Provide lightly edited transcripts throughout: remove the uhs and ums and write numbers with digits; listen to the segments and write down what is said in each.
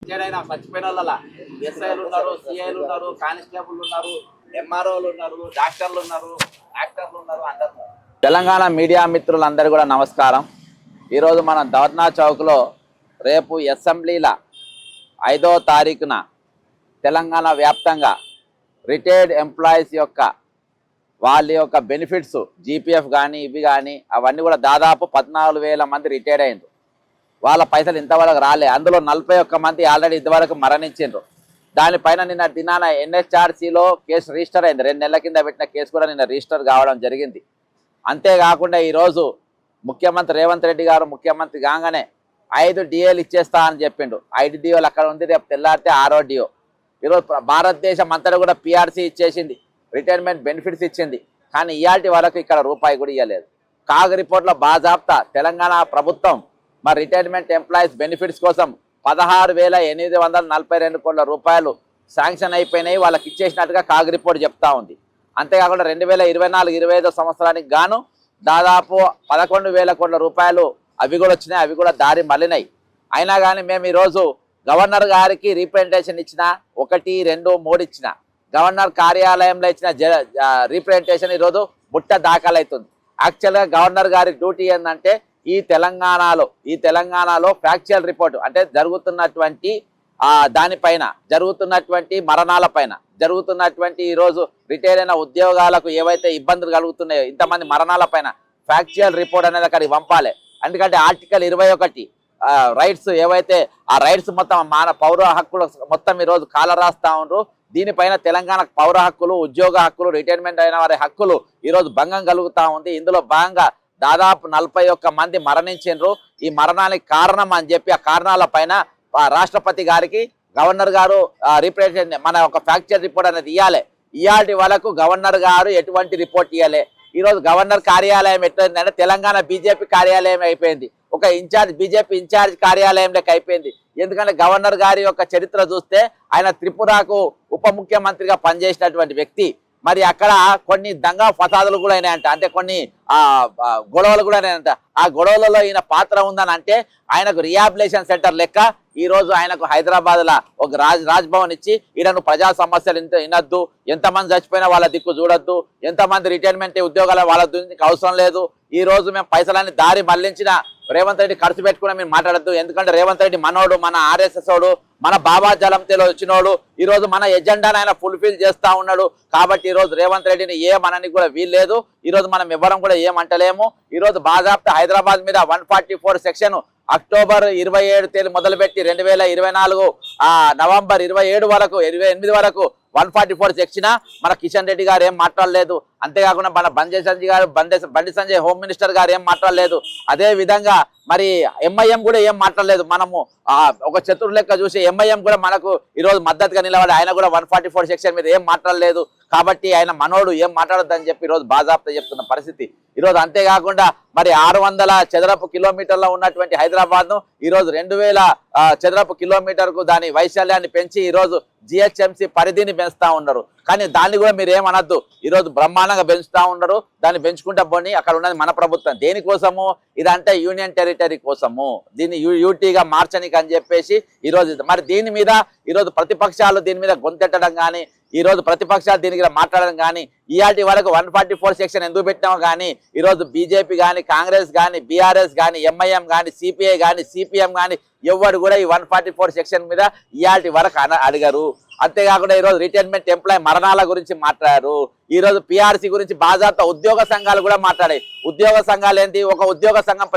ఏదైనా చచ్చిపోయిన వాళ్ళ ఎస్ఐలు ఉన్నారు, సిఐలు ఉన్నారు, కానిస్టేబుల్ ఉన్నారు, ఎంఆర్ఓలు ఉన్నారు, డాక్టర్లు ఉన్నారు, యాక్టర్లు ఉన్నారు, అందరు. తెలంగాణ మీడియా మిత్రులందరూ కూడా నమస్కారం. ఈరోజు మన ధర్నా చౌక్లో రేపు అసెంబ్లీల 5వ తారీఖున తెలంగాణ వ్యాప్తంగా రిటైర్డ్ ఎంప్లాయీస్ యొక్క వాళ్ళ యొక్క బెనిఫిట్స్ జీపీఎఫ్ కానీ ఇవి కానీ అవన్నీ కూడా దాదాపు 14,000 మంది రిటైర్డ్ అయ్యారు. వాళ్ళ పైసలు ఇంతవరకు రాలే. అందులో 41 మంది ఆల్రెడీ ఇంతవరకు మరణించారు. దానిపైన నిన్న దినాన ఎన్హెచ్ఆర్సీలో కేసు రిజిస్టర్ అయింది. 2 నెలల కింద పెట్టిన కేసు కూడా నిన్న రిజిస్టర్ కావడం జరిగింది. అంతేకాకుండా ఈరోజు ముఖ్యమంత్రి రేవంత్ రెడ్డి గారు ముఖ్యమంత్రి కాగానే 5 డిఏలు ఇచ్చేస్తా అని చెప్పిండు. 5 డిఓలు అక్కడ ఉంది, రేపు తెల్లారితే 6వ డిఓ. ఈరోజు భారతదేశం అంతటా కూడా పిఆర్సీ ఇచ్చేసింది, రిటైర్మెంట్ బెనిఫిట్స్ ఇచ్చింది. కానీ ఇయాల్టి వరకు ఇక్కడ రూపాయి కూడా ఇవ్వలేదు. కాగ్ రిపోర్ట్లో బాజాప్తా తెలంగాణ ప్రభుత్వం మరి రిటైర్మెంట్ ఎంప్లాయీస్ బెనిఫిట్స్ కోసం 16,842 కోట్ల రూపాయలు శాంక్షన్ అయిపోయినాయి, వాళ్ళకి ఇచ్చేసినట్టుగా కాగ్ రిపోర్ట్ చెప్తా ఉంది. అంతేకాకుండా 2024-25 సంవత్సరానికి గాను దాదాపు 11,000 కోట్ల రూపాయలు అవి కూడా వచ్చినాయి, అవి కూడా దారి మళ్ళినాయి. అయినా కానీ మేము ఈరోజు గవర్నర్ గారికి రీప్రజెంటేషన్ ఇచ్చిన 1, 2, 3 ఇచ్చిన గవర్నర్ కార్యాలయంలో ఇచ్చిన రీప్రజెంటేషన్ ఈరోజు ముట్ట దాఖలవుతుంది. యాక్చువల్గా గవర్నర్ గారి డ్యూటీ ఏంటంటే ఈ తెలంగాణలో ఫ్యాక్చువల్ రిపోర్ట్ అంటే జరుగుతున్నటువంటి దానిపైన జరుగుతున్నటువంటి మరణాలపైన జరుగుతున్నటువంటి ఈరోజు రిటైర్ అయిన ఉద్యోగాలకు ఏవైతే ఇబ్బందులు కలుగుతున్నాయో ఇంతమంది మరణాలపైన ఫ్యాక్చువల్ రిపోర్ట్ అనేది అక్కడికి పంపాలి. ఎందుకంటే ఆర్టికల్ 21 రైట్స్ ఏవైతే ఆ రైట్స్ మొత్తం పౌర హక్కులు మొత్తం ఈరోజు కాలరాస్తా ఉన్నారు. దీనిపైన తెలంగాణ పౌర హక్కులు, ఉద్యోగ హక్కులు, రిటైర్మెంట్ అయిన వారి హక్కులు ఈరోజు భంగం కలుగుతూ ఉంది. ఇందులో భాగంగా దాదాపు 41 మంది మరణించారు. ఈ మరణానికి కారణం అని చెప్పి ఆ కారణాల పైన రాష్ట్రపతి గారికి గవర్నర్ గారు రిప్రజెంటేషన్ మన ఒక ఫ్యాక్చర్ రిపోర్ట్ అనేది ఇవ్వాలి. ఇయాల్టి వరకు గవర్నర్ గారు ఎటువంటి రిపోర్ట్ ఇవ్వాలి. ఈరోజు గవర్నర్ కార్యాలయం ఎట్లయిందంటే తెలంగాణ బీజేపీ కార్యాలయం అయిపోయింది, ఒక బీజేపీ ఇన్ఛార్జ్ కార్యాలయంలోకి అయిపోయింది. ఎందుకంటే గవర్నర్ గారి యొక్క చరిత్ర చూస్తే ఆయన త్రిపురకు ఉప ముఖ్యమంత్రిగా పనిచేసినటువంటి వ్యక్తి. మరి అక్కడ కొన్ని దంగా ఫసాదులు కూడా అయినాయంట, అంటే కొన్ని గొడవలు కూడా అయినాయంట. ఆ గొడవలలో ఈయన పాత్ర ఉందని అంటే ఆయనకు రిహాబిలేషన్ సెంటర్ లెక్క ఈరోజు ఆయనకు హైదరాబాద్లో ఒక రాజ్భవన్ ఇచ్చి ఈయనను ప్రజా సమస్యలు వినొద్దు, ఎంతమంది చచ్చిపోయినా వాళ్ళ దిక్కు చూడొద్దు, ఎంతమంది రిటైర్మెంట్ ఉద్యోగాల వాళ్ళ గురించి అవసరం లేదు, ఈ రోజు మేము పైసలన్నీ దారి మళ్లించిన రేవంత్ రెడ్డి ఖర్చు పెట్టుకుని మీరు మాట్లాడద్దు. ఎందుకంటే రేవంత్ రెడ్డి మనోడు, మన ఆర్ఎస్ఎస్ ఓడు, మన బాబా జలంతేలో వచ్చినోడు, ఈరోజు మన ఎజెండాను ఆయన ఫుల్ఫిల్ చేస్తూ ఉన్నాడు. కాబట్టి ఈరోజు రేవంత్ రెడ్డిని ఏమనని కూడా వీల్లేదు. ఈరోజు మనం ఎవ్వరం కూడా ఏమంటలేము. ఈరోజు బాజాప్తా హైదరాబాద్ మీద 144 సెక్షన్ అక్టోబర్ 27 మొదలుపెట్టి 2024 నవంబర్ 27 వరకు 28 వరకు 144 సెక్షన్ మన కిషన్ రెడ్డి గారు ఏం మాట్లాడలేదు. అంతేకాకుండా మన బండి సంజయ్ హోమ్ మినిస్టర్ గారు ఏం మాట్లాడలేదు. అదే విధంగా మరి ఎంఐఎం కూడా ఏం మాట్లాడలేదు. మనము ఒక చతుర్ లెక్క చూసి ఎంఐఎం కూడా మనకు ఈరోజు మద్దతుగా నిలబడి ఆయన కూడా 144 సెక్షన్ మీద ఏం మాట్లాడలేదు. కాబట్టి ఆయన మనోడు ఏం మాట్లాడొద్దని చెప్పి ఈరోజు బాజాప్తా చెప్తున్న పరిస్థితి ఈరోజు. అంతేకాకుండా మరి 600 చదరపు కిలోమీటర్లో ఉన్నటువంటి హైదరాబాద్ను ఈరోజు 2,000 చదరపు కిలోమీటర్కు దాని వైశాల్యాన్ని పెంచి ఈరోజు జిహెచ్ఎంసీ పరిధిని పెంచుతా ఉన్నారు. కానీ దాన్ని కూడా మీరు ఏమనద్దు, ఈరోజు బ్రహ్మాండంగా పెంచుతా ఉన్నారు. దాన్ని పెంచుకుంటా పోనీ, అక్కడ ఉన్నది మన ప్రభుత్వం. దేనికోసము ఇదంటే యూనియన్ టెరిటరీ కోసము, దీన్ని యూటీగా మార్చనికి అని చెప్పేసి ఈరోజు మరి దీని మీద ఈరోజు ప్రతిపక్షాలు దీని మీద గొంతెట్టడం కానీ, ఈరోజు ప్రతిపక్షాలు దీని మీద మాట్లాడడం కానీ, ఇయాల్టి వరకు 144 సెక్షన్ ఎందుకు పెట్టామో కానీ ఈరోజు బీజేపీ కానీ, కాంగ్రెస్ కానీ, బీఆర్ఎస్ కానీ, ఎంఐఎం కానీ, సిపిఐ కానీ, సిపిఎం కానీ ఎవరు కూడా ఈ 144 సెక్షన్ మీద ఇయాల్టి వరకు అడిగారు. అంతేకాకుండా ఈరోజు రిటైర్మెంట్ ఎంప్లాయీ మరణాల గురించి మాట్లాడారు. ఈరోజు పిఆర్సీ గురించి బాజాప్తా ఉద్యోగ సంఘాలు కూడా మాట్లాడాయి. ఉద్యోగ సంఘాలు ఏంటి, ఒక ఉద్యోగ సంఘం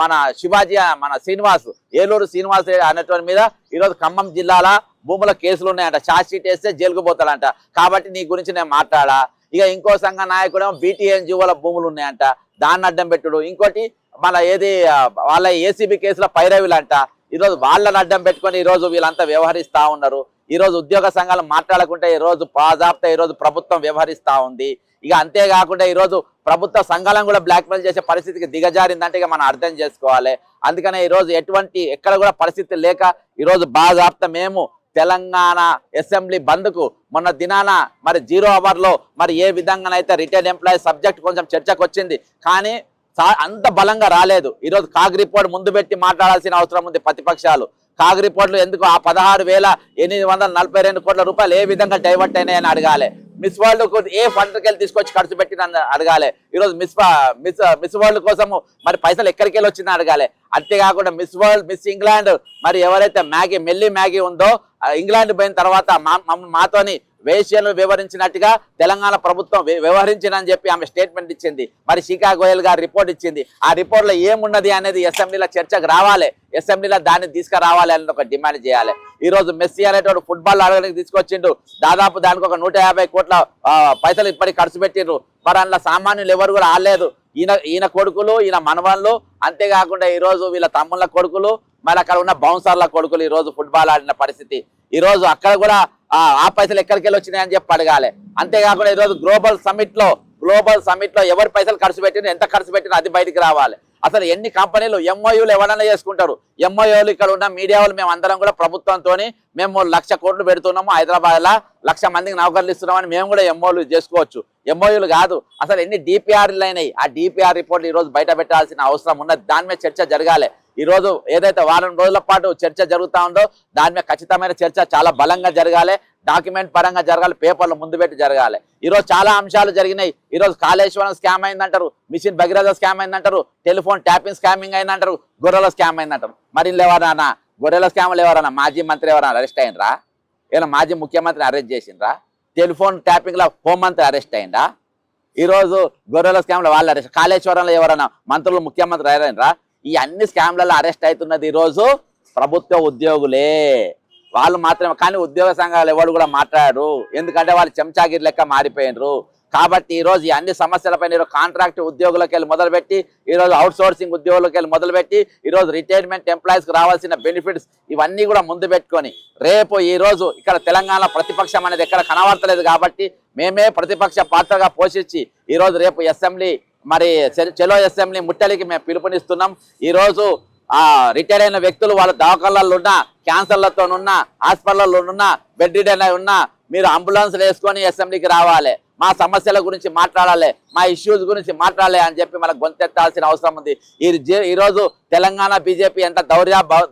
మన శివాజీ మన శ్రీనివాస్ ఏలూరు శ్రీనివాస్ అనేటువంటి మీద ఈరోజు ఖమ్మం జిల్లాల భూముల కేసులు ఉన్నాయంట. ఛార్జ్ షీట్ వేస్తే జైలుకు పోతాడంట. కాబట్టి నీ గురించి నేను మాట్లాడా. ఇక ఇంకో సంఘ నాయకుడేమో బీటీఎన్జీఓల భూములు ఉన్నాయంట, దాన్ని అడ్డం పెట్టుడు. ఇంకోటి మన వాళ్ళ ఏసీబీ కేసుల పైరవిలంట. ఈరోజు వాళ్ళని అడ్డం పెట్టుకొని ఈరోజు వీళ్ళంతా వ్యవహరిస్తూ ఉన్నారు. ఈరోజు ఉద్యోగ సంఘాలు మాట్లాడకుంటే ఈరోజు బాజాప్తా ఈరోజు ప్రభుత్వం వ్యవహరిస్తూ ఉంది. ఇక అంతేకాకుండా ఈరోజు ప్రభుత్వ సంఘాలను కూడా బ్లాక్మెయిల్ చేసే పరిస్థితికి దిగజారిందంటే ఇక మనం అర్థం చేసుకోవాలి. అందుకనే ఈరోజు ఎక్కడ కూడా పరిస్థితి లేక ఈరోజు బాజాప్తా మేము తెలంగాణ అసెంబ్లీ బంద్కు మొన్న దినాన మరి 0 అవర్లో మరి ఏ విధంగానైతే రిటైర్డ్ ఎంప్లాయీ సబ్జెక్ట్ కొంచెం చర్చకు వచ్చింది, కానీ అంత బలంగా రాలేదు. ఈరోజు కాగ్ రిపోర్ట్ ముందు పెట్టి మాట్లాడాల్సిన అవసరం ఉంది ప్రతిపక్షాలు. కాగ్ రిపోర్ట్లు ఎందుకు ఆ 16,842 కోట్ల రూపాయలు ఏ విధంగా డైవర్ట్ అయినాయని అడగాలి. మిస్ వరల్డ్ ఏ ఫండ్కి వెళ్ళి తీసుకొచ్చి ఖర్చు పెట్టిన అడగాలి. ఈరోజు మిస్ వరల్డ్ కోసము మరి పైసలు ఎక్కడికి వెళ్ళి వచ్చిందని అడగాలి. అంతేకాకుండా మిస్ వరల్డ్, మిస్ ఇంగ్లాండ్ మరి ఎవరైతే మెల్లి మ్యాగీ ఉందో ఇంగ్లాండ్ పోయిన తర్వాత మాతోని వేశ్యలు వివరించినట్టుగా తెలంగాణ ప్రభుత్వం వ్యవహరించిందని చెప్పి ఆమె స్టేట్మెంట్ ఇచ్చింది. మరి శిఖా గోయల్ గారు రిపోర్ట్ ఇచ్చింది. ఆ రిపోర్ట్లో ఏమున్నది అనేది అసెంబ్లీలో చర్చకు రావాలి. అసెంబ్లీలో దాన్ని తీసుకురావాలి అని ఒక డిమాండ్ చేయాలి. ఈ రోజు మెస్సీ అనేటువంటి ఫుట్బాల్ ఆడడానికి తీసుకొచ్చిండు. దాదాపు దానికి ఒక 150 కోట్ల పైసలు ఇప్పటికి ఖర్చు పెట్టిండ్రు. మరి అందులో సామాన్యులు ఎవరు కూడా ఆడలేదు. ఈయన కొడుకులు, ఈయన మనవళ్ళు, అంతేకాకుండా ఈ రోజు వీళ్ళ తమ్ముళ్ళ కొడుకులు, మరి అక్కడ ఉన్న బౌన్సర్ల కొడుకులు ఈ రోజు ఫుట్బాల్ ఆడిన పరిస్థితి. ఈ రోజు అక్కడ కూడా ఆ పైసలు ఎక్కడికి వెళ్ళి వచ్చినాయని చెప్పి అడగాలి. అంతేకాకుండా ఈరోజు గ్లోబల్ సమిట్ లో ఎవరు పైసలు ఖర్చు పెట్టినా, ఎంత ఖర్చు పెట్టినా అది బయటికి రావాలి. అసలు ఎన్ని కంపెనీలు ఎంఓయూలు ఎవరైనా చేసుకుంటారు. ఎంఓయూలు ఇక్కడ ఉన్న మీడియా వాళ్ళు మేము అందరం కూడా ప్రభుత్వంతో మేము 1,00,000 కోట్లు పెడుతున్నాము, హైదరాబాద్లో 1,00,000 మందికి నౌకర్లు ఇస్తున్నామని మేము కూడా ఎంఓయూలు చేసుకోవచ్చు. ఎంఓయూలు కాదు, అసలు ఎన్ని డిపిఆర్లు అయినాయి. ఆ డిపిఆర్ రిపోర్ట్లు ఈరోజు బయట పెట్టాల్సిన అవసరం ఉన్నది. దాని మీద చర్చ జరగాలి. ఈ రోజు ఏదైతే వారం రోజుల పాటు చర్చ జరుగుతూ ఉందో దాని మీద ఖచ్చితమైన చర్చ చాలా బలంగా జరగాలి. డాక్యుమెంట్ పరంగా జరగాలి, పేపర్లు ముందు పెట్టి జరగాలి. ఈరోజు చాలా అంశాలు జరిగినాయి. ఈరోజు కాళేశ్వరం స్కామ్ అయిందంటారు, మిషన్ భగీరథ స్కామ్ అయిందంటారు, టెలిఫోన్ ట్యాపింగ్ స్కామింగ్ అయిందంటారు, గొర్రెల స్కామ్ అయిందంటారు. మరి ఎవరన్నా గొర్రెల స్కామ్లు ఎవరన్నా మాజీ మంత్రి ఎవరైనా అరెస్ట్ అయినరా? ఏమైనా మాజీ ముఖ్యమంత్రిని అరెస్ట్ చేసిండ్రా? టెలిఫోన్ ట్యాపింగ్లో హోంమంత్రి అరెస్ట్ అయిందా? ఈరోజు గొర్రెల స్కామ్లో వాళ్ళు అరెస్ట్. కాళేశ్వరంలో ఎవరైనా మంత్రులు, ముఖ్యమంత్రి అయినరా? ఈ అన్ని స్కామ్లలో అరెస్ట్ అవుతున్నది ఈరోజు ప్రభుత్వ ఉద్యోగులే. వాళ్ళు మాత్రమే, కానీ ఉద్యోగ సంఘాలు ఎవరు కూడా మాట్లాడారు. ఎందుకంటే వాళ్ళు చెంచాగిరి లెక్క మారిపోయినరు. కాబట్టి ఈరోజు ఈ అన్ని సమస్యలపైన ఈరోజు కాంట్రాక్ట్ ఉద్యోగులకు వెళ్ళి మొదలుపెట్టి, ఈరోజు అవుట్ సోర్సింగ్ ఉద్యోగులకు వెళ్ళి మొదలుపెట్టి, ఈరోజు రిటైర్మెంట్ ఎంప్లాయీస్కి రావాల్సిన బెనిఫిట్స్ ఇవన్నీ కూడా ముందు పెట్టుకొని రేపు ఈరోజు ఇక్కడ తెలంగాణ ప్రతిపక్షం అనేది ఎక్కడ కనబడతలేదు. కాబట్టి మేమే ప్రతిపక్ష పాత్రగా పోషించి ఈరోజు రేపు అసెంబ్లీ మరి చెలో అసెంబ్లీ ముట్టడికి మేము పిలుపునిస్తున్నాం. ఈరోజు రిటైర్ అయిన వ్యక్తులు వాళ్ళ దవాఖానాల్లో ఉన్న, క్యాన్సర్లతోనున్న, హాస్పిటల్లో ఉన్న, బెడ్ రిడన్ అయి ఉన్న మీరు అంబులెన్స్లు వేసుకొని అసెంబ్లీకి రావాలి. మా సమస్యల గురించి మాట్లాడాలి, మా ఇష్యూస్ గురించి మాట్లాడాలి అని చెప్పి మనకు గొంతెత్తాల్సిన అవసరం ఉంది. ఈరోజు తెలంగాణ బీజేపీ ఎంత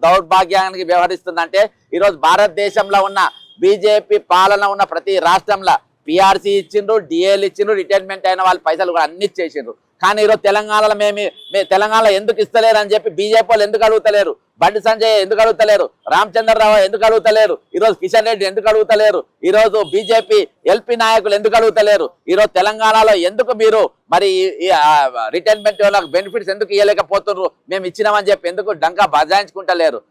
దౌర్భాగ్యానికి వ్యవహరిస్తుందంటే, ఈరోజు భారతదేశంలో ఉన్న బీజేపీ పాలన ఉన్న ప్రతి రాష్ట్రంలో పిఆర్సీ ఇచ్చిండ్రు, డిఏలు ఇచ్చిండ్రు, రిటైర్మెంట్ అయిన వాళ్ళ పైసలు కూడా అన్ని ఇచ్చేసిండ్రు. కానీ ఈరోజు తెలంగాణలో తెలంగాణలో ఎందుకు ఇస్తలేరు అని చెప్పి బీజేపీ వాళ్ళు ఎందుకు అడుగుతలేరు? బండి సంజయ్ ఎందుకు అడుగుతలేరు? రామచంద్రరావు ఎందుకు అడుగుతలేరు? ఈరోజు కిషన్ రెడ్డి ఎందుకు అడుగుతలేరు? ఈరోజు బీజేపీ ఎల్పీ నాయకులు ఎందుకు అడుగుతలేరు? ఈరోజు తెలంగాణలో ఎందుకు మీరు మరి రిటైర్మెంట్ వాళ్ళకి బెనిఫిట్స్ ఎందుకు ఇవ్వలేకపోతున్నారు? మేము ఇచ్చినామని చెప్పి ఎందుకు డంకా బజాయించుకుంటలేరు?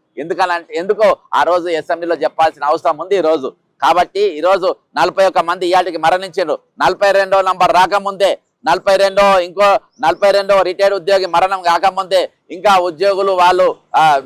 ఎందుకో ఆ రోజు అసెంబ్లీలో చెప్పాల్సిన అవసరం ఉంది ఈరోజు. కాబట్టి ఈరోజు 41 మంది ఇయాటికి మరణించారు. 42వ నంబర్ రాకముందే, 42వ రిటైర్డ్ ఉద్యోగి మరణం కాకముందే, ఇంకా ఉద్యోగులు వాళ్ళు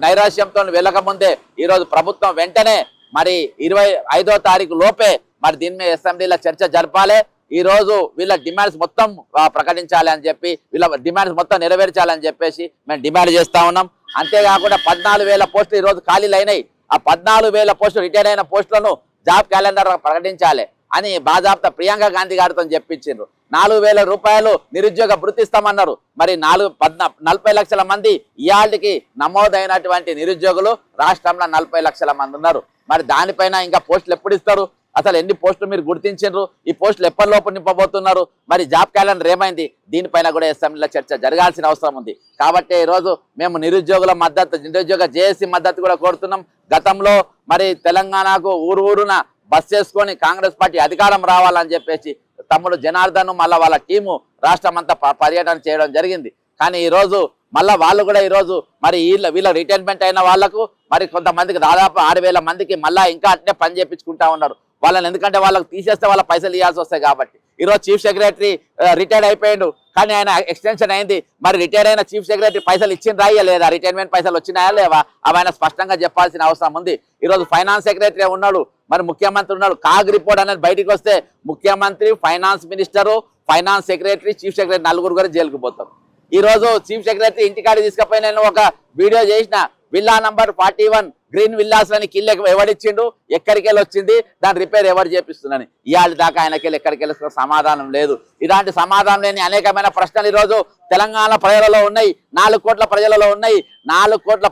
నైరాశ్యంతో వెళ్ళకముందే ఈరోజు ప్రభుత్వం వెంటనే మరి 25వ తారీఖు లోపే మరి దీని మీద అసెంబ్లీలో చర్చ జరపాలి. ఈ రోజు వీళ్ళ డిమాండ్స్ మొత్తం ప్రకటించాలి అని చెప్పి, వీళ్ళ డిమాండ్స్ మొత్తం నెరవేర్చాలని చెప్పేసి మేము డిమాండ్ చేస్తా ఉన్నాం. అంతేకాకుండా 14,000 పోస్టులు ఈరోజు ఖాళీలు అయినాయి. ఆ 14,000 పోస్టులు రిటైర్ అయిన పోస్టులను జాబ్ క్యాలెండర్ ప్రకటించాలి అని బాజాబ్తా ప్రియాంక గాంధీ గారితో చెప్పించారు. 4,000 రూపాయలు నిరుద్యోగ భృతి ఇస్తామన్నారు. మరి 40 లక్షల మంది ఇయాళ్ళకి నమోదైనటువంటి నిరుద్యోగులు రాష్ట్రంలో 40 లక్షల మంది ఉన్నారు. మరి దానిపైన ఇంకా పోస్టులు ఎప్పుడు ఇస్తారు? అసలు ఎన్ని పోస్టులు మీరు గుర్తించారు? ఈ పోస్టులు ఎప్పటిలోపు నింపబోతున్నారు? మరి జాబ్ క్యాలెండర్ ఏమైంది? దీనిపైన కూడా అసెంబ్లీలో చర్చ జరగాల్సిన అవసరం ఉంది. కాబట్టి ఈరోజు మేము నిరుద్యోగ జేఏసీ మద్దతు కూడా కోరుతున్నాం. గతంలో మరి తెలంగాణకు ఊరున బస్ చేసుకొని కాంగ్రెస్ పార్టీ అధికారం రావాలని చెప్పేసి తమ్ముడు జనార్దన్ మళ్ళీ వాళ్ళ టీము రాష్ట్రం అంతా పర్యటన చేయడం జరిగింది. కానీ ఈరోజు మళ్ళీ వాళ్ళు కూడా ఈరోజు మరి వీళ్ళ రిటైర్మెంట్ అయిన వాళ్లకు మరి కొంతమందికి దాదాపు 6,000 మందికి మళ్ళీ ఇంకా అట్నే పని చేయించుకుంటా ఉన్నారు వాళ్ళని. ఎందుకంటే వాళ్ళకి తీసేస్తే వాళ్ళ పైసలు ఇవ్వాల్సి వస్తాయి. కాబట్టి ఈరోజు చీఫ్ సెక్రటరీ రిటైర్డ్ అయిపోయాడు, కానీ ఆయన ఎక్స్టెన్షన్ అయింది. మరి రిటైర్ అయిన చీఫ్ సెక్రటరీ పైసలు ఇచ్చిండ్రా లేదా? రిటైర్మెంట్ పైసలు వచ్చినాయా లేవా? అవైనా స్పష్టంగా చెప్పాల్సిన అవసరం ఉంది. ఈరోజు ఫైనాన్స్ సెక్రటరీ ఉన్నాడు, మరి ముఖ్యమంత్రి ఉన్నాడు. కాగ్ రిపోర్ట్ అనేది బయటకు వస్తే ముఖ్యమంత్రి, finance minister, finance secretary, chief secretary నలుగురు కూడా జైలుకు పోతారు. ఈరోజు చీఫ్ సెక్రటరీ ఇంటికాడికి తీసుకుపోయి నేను ఒక వీడియో చేసిన, విల్లా నంబర్ 41 గ్రీన్ విల్లాస్లని కిల్ ఎవడిచ్చిండు, ఎక్కడికి వెళ్ళి వచ్చింది, దాని రిపేర్ ఎవరు చేపిస్తుందని ఇవాళ దాకా ఆయనకెళ్ళి ఎక్కడికి వెళ్ళి సమాధానం లేదు. ఇలాంటి సమాధానం లేని అనేకమైన ప్రశ్నలు ఈరోజు తెలంగాణ ప్రజలలో ఉన్నాయి, 4 కోట్ల ప్రజలలో ఉన్నాయి. 4 కోట్ల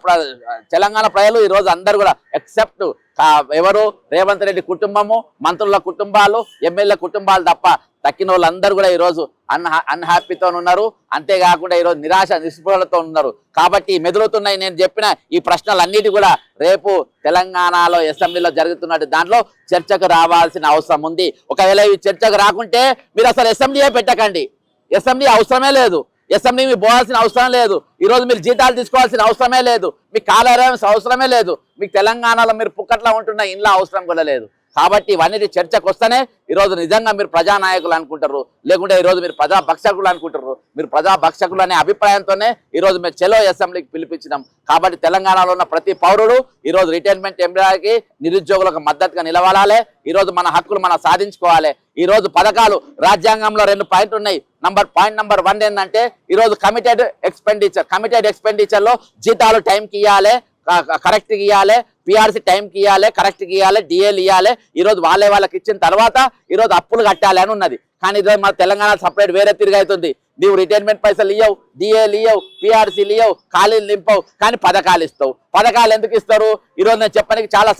తెలంగాణ ప్రజలు ఈరోజు అందరు కూడా ఎక్సెప్ట్ ఎవరు రేవంత్ రెడ్డి కుటుంబము, మంత్రుల కుటుంబాలు, ఎమ్మెల్యే కుటుంబాలు తప్ప తక్కిన వాళ్ళందరూ కూడా ఈరోజు అన్హ్యాపీతో ఉన్నారు. అంతేకాకుండా ఈరోజు నిరాశ నిస్పృహలతో ఉన్నారు. కాబట్టి మెదులుతున్నాయి నేను చెప్పిన ఈ ప్రశ్నలన్నిటి కూడా రేపు తెలంగాణలో అసెంబ్లీలో జరుగుతున్నట్టు దాంట్లో చర్చకు రావాల్సిన అవసరం ఉంది. ఒకవేళ ఈ చర్చకు రాకుంటే మీరు అసలు అసెంబ్లీయే పెట్టకండి, అసెంబ్లీ అవసరమే లేదు, అసెంబ్లీ మీకు పోవాల్సిన అవసరం లేదు, ఈరోజు మీరు జీతాలు తీసుకోవాల్సిన అవసరమే లేదు, మీకు కార్యాలయం అవసరమే లేదు, మీకు తెలంగాణలో మీరు పుక్కట్లా ఉంటున్న ఇంట్లో అవసరం కూడా లేదు. కాబట్టి ఇవన్నీ చర్చకు వస్తేనే ఈరోజు నిజంగా మీరు ప్రజానాయకులు అనుకుంటారు, లేకుంటే ఈరోజు మీరు ప్రజాభక్షకులు అనుకుంటారు. మీరు ప్రజాభక్షకులు అనే అభిప్రాయంతోనే ఈరోజు మేము చలో అసెంబ్లీకి పిలిపించినాం. కాబట్టి తెలంగాణలో ఉన్న ప్రతి పౌరుడు ఈరోజు రిటైర్మెంట్ ఎంప్లాయీకి, నిరుద్యోగులకు మద్దతుగా నిలబడాలి. ఈరోజు మన హక్కులు మనం సాధించుకోవాలి. ఈరోజు పథకాలు రాజ్యాంగంలో 2 పాయింట్లు ఉన్నాయి. పాయింట్ నెంబర్ 1 ఏంటంటే ఈరోజు కమిటెడ్ ఎక్స్పెండిచర్లో జీతాలు టైంకి ఇవ్వాలి, కరెక్ట్గా ఇవ్వాలి, పిఆర్సీ టైంకి ఇవ్వాలి, కరెక్ట్గా ఇవ్వాలి, డిఏలు ఇవ్వాలి. ఈరోజు వాళ్ళకి ఇచ్చిన తర్వాత ఈరోజు అప్పులు కట్టాలి అని ఉన్నది. కానీ ఈరోజు మన తెలంగాణ సపరేట్ వేరే తిరిగి అవుతుంది. నీవు రిటైర్మెంట్ పైసలు ఇవ్వవు, డిఏలు ఇవ్వవు, పిఆర్సీలు ఇవ్వవు, ఖాళీలు నింపవు, కానీ పథకాలు ఇస్తావు. పథకాలు ఎందుకు ఇస్తారు? ఈరోజు నేను చెప్పడానికి చాలా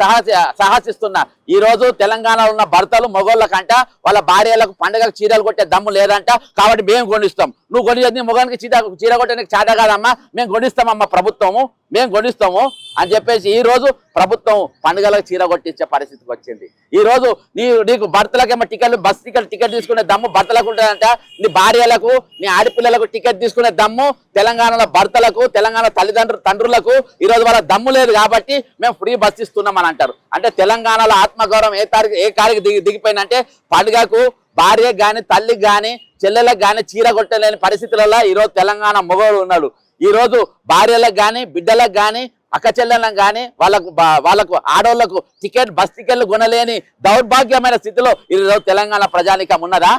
సాహసిస్తున్నా. ఈరోజు తెలంగాణలో ఉన్న భర్తలు మొగోళ్ళ కంట వాళ్ళ భార్యలకు పండుగకు చీరలు కొట్టే దమ్ము లేదంట. కాబట్టి మేము కొనిస్తాం. నువ్వు కొనిచేది మొగానికి చీర కొట్టడానికి చేత కాదమ్మా, మేము కొనిస్తామమ్మా, మేము కొనిస్తాము అని చెప్పేసి ఈరోజు ప్రభుత్వం పండుగలకు చీర కొట్టించే పరిస్థితికి వచ్చింది. ఈరోజు నీకు భర్తలకేమో బస్ టికెట్ తీసుకునే దమ్ము భర్తలకు ఉంటుందంట. నీ భార్యలకు, నీ ఆడపిల్లలకు టికెట్ తీసుకునే దమ్ము తెలంగాణలో భర్తలకు, తెలంగాణ తండ్రులకు ఈరోజు వాళ్ళ దమ్ము లేదు. కాబట్టి మేము ఫ్రీ బస్ ఇస్తున్నాం అని అంటారు. అంటే తెలంగాణలో ఆత్మగౌరవం ఏ కారికి దిగిపోయిందంటే పండుగకు భార్యకు కానీ, తల్లికి కానీ, చెల్లెలకు కానీ చీర కొట్టలేని పరిస్థితులలో ఈరోజు తెలంగాణ మొగోడు ఉన్నాడు. ఈరోజు భార్యలకు కానీ, బిడ్డలకు కానీ, అక్క చెల్లెళ్ళకు కానీ వాళ్ళకు ఆడవాళ్లకు బస్ టికెట్లు కొనలేని దౌర్భాగ్యమైన స్థితిలో ఈరోజు తెలంగాణ ప్రజానికం ఉన్నదా?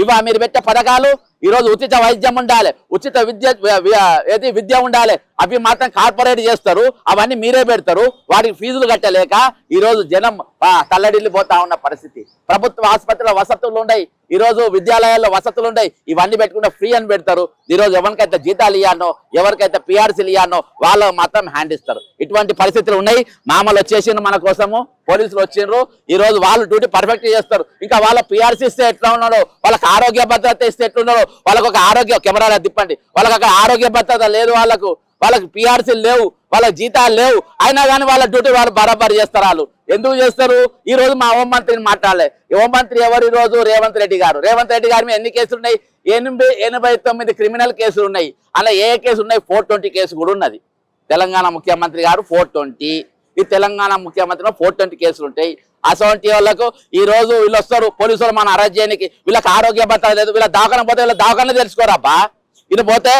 ఇవా మీరు పెట్టే పథకాలు? ఈరోజు ఉచిత వైద్యం ఉండాలి, ఉచిత విద్య ఉండాలి, అవి మాత్రం కార్పొరేట్ చేస్తారు, అవన్నీ మీరే పెడతారు. వాటికి ఫీజులు కట్టలేక ఈరోజు జనం తల్లడిల్లిపోతా ఉన్న పరిస్థితి. ప్రభుత్వ ఆసుపత్రిలో వసతులు ఉన్నాయి, ఈరోజు విద్యాలయాల్లో వసతులు ఉన్నాయి, ఇవన్నీ పెట్టుకుంటే ఫ్రీ అని పెడతారు. ఈరోజు ఎవరికైతే జీతాలు ఇవ్వనో, ఎవరికైతే పిఆర్సీలు ఇవ్వనో వాళ్ళు మాత్రం హ్యాండ్ ఇస్తారు. ఇటువంటి పరిస్థితులు ఉన్నాయి. మామూలు వచ్చేసిండ్రు మన కోసము, పోలీసులు వచ్చిండ్రు. ఈరోజు వాళ్ళు డ్యూటీ పర్ఫెక్ట్ చేస్తారు. ఇంకా వాళ్ళ పిఆర్సీ ఇస్తే ఎట్లా ఉన్నాడో, వాళ్ళకి ఆరోగ్య భద్రత ఇస్తే ఎట్లున్నాడో, వాళ్ళకు ఒక ఆరోగ్య కెమెరాలో తిప్పండి, వాళ్ళకి అక్కడ ఆరోగ్య భద్రత లేదు, వాళ్ళకి పిఆర్సీలు లేవు, వాళ్ళకి జీతాలు లేవు, అయినా కానీ వాళ్ళ డ్యూటీ వాళ్ళు బరాబర్ చేస్తారు. వాళ్ళు ఎందుకు చేస్తారు? ఈ రోజు మా హోంమంత్రిని మాట్లాడలే. హోంమంత్రి ఎవరు? ఈ రోజు రేవంత్ రెడ్డి గారు. రేవంత్ రెడ్డి గారి మీద ఎన్ని కేసులు ఉన్నాయి? 89 క్రిమినల్ కేసులు ఉన్నాయి. అలా ఏ కేసు ఉన్నాయి? 420 కేసు కూడా ఉన్నది. తెలంగాణ ముఖ్యమంత్రి గారు 420, ఈ తెలంగాణ ముఖ్యమంత్రిలో 420 కేసులు ఉంటాయి. అసోంటి వాళ్ళకు ఈ రోజు వీళ్ళు వస్తారు పోలీసులు మన అరెస్ట్ చేయడానికి. వీళ్ళకి ఆరోగ్య భద్రత లేదు, వీళ్ళ దావకాన పోతే వీళ్ళ దావకానే తెలుసుకోరబ్బా. వీళ్ళు పోతే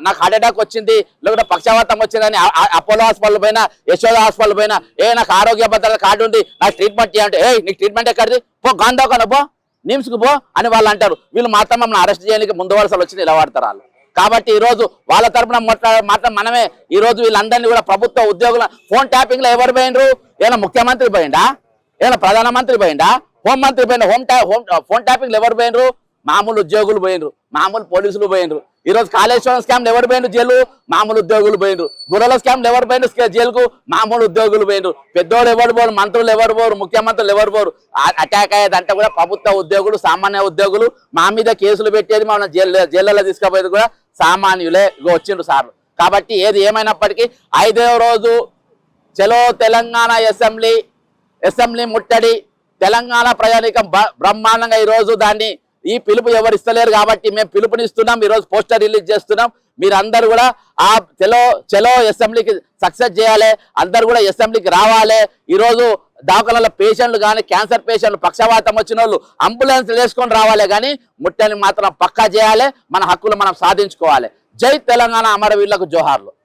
నాకు హార్ట్ అటాక్ వచ్చింది, లేకుంటే పక్షవాతం వచ్చిందని అపోలో హాస్పిటల్ పోయినా, యశోద హాస్పిటల్ పోయినా, నాకు ఆరోగ్య భద్రత కార్డు ఉంది, నాకు ట్రీట్మెంట్ చేయంటే, నీకు ట్రీట్మెంట్ ఎక్కడిది? పో గాంధీకన పో, నిమ్స్కి పో అని వాళ్ళు అంటారు. వీళ్ళు మాత్రం మమ్మల్ని అరెస్ట్ చేయడానికి ముందు వరుసలు వచ్చి నిలబడతారు వాళ్ళు. కాబట్టి ఈరోజు వాళ్ళ తరపున మాత్రం మనమే ఈరోజు వీళ్ళందరినీ కూడా ప్రభుత్వ ఉద్యోగుల ఫోన్ ట్యాపింగ్ లో ఎవరు పోయినరు? ఏమైనా ముఖ్యమంత్రి పోయిండా? ఏమైనా ప్రధానమంత్రి పోయిండా? హోంమంత్రి పోయిన ఫోన్ ట్యాపింగ్ ఎవరు పోయినరు? మామూలు ఉద్యోగులు పోయినరు, మామూలు పోలీసులు పోయినరు. ఈరోజు కాళేశ్వరం స్కామ్ ఎవరు పోయినరు జైలు? మామూలు ఉద్యోగులు పోయినరు. గుర్రల స్కామ్ ఎవరు పోయినరు జైలుకు? మామూలు ఉద్యోగులు పోయినరు. పెద్దోళ్ళు ఎవరు పోరు, మంత్రులు ఎవరు పోరు, ముఖ్యమంత్రులు ఎవరు పోరు. అటాక్ అయ్యేదంటే కూడా ప్రభుత్వ ఉద్యోగులు, సామాన్య ఉద్యోగులు. మా మీద కేసులు పెట్టేది, మన జైళ్ళలో తీసుకుపోయేది కూడా సామాన్యులే వచ్చిండ్రు సార్లు. కాబట్టి ఏది ఏమైనప్పటికీ 5వ రోజు చలో తెలంగాణ అసెంబ్లీ ముట్టడి, తెలంగాణ ప్రజానీకం బ్రహ్మాండంగా ఈరోజు దాన్ని ఈ పిలుపు ఎవరు ఇస్తలేరు కాబట్టి మేము పిలుపునిస్తున్నాం. ఈరోజు పోస్టర్ రిలీజ్ చేస్తున్నాం. మీరందరూ కూడా ఆ చలో అసెంబ్లీకి సక్సెస్ చేయాలి, అందరు కూడా అసెంబ్లీకి రావాలి. ఈరోజు దవాఖానాల పేషెంట్లు కానీ, క్యాన్సర్ పేషెంట్లు, పక్షవాతం వచ్చిన వాళ్ళు అంబులెన్స్ వేసుకొని రావాలి, కానీ ముట్టని మాత్రం పక్కా చేయాలి. మన హక్కులు మనం సాధించుకోవాలి. జై తెలంగాణ, అమరవీరులకు జోహార్లు.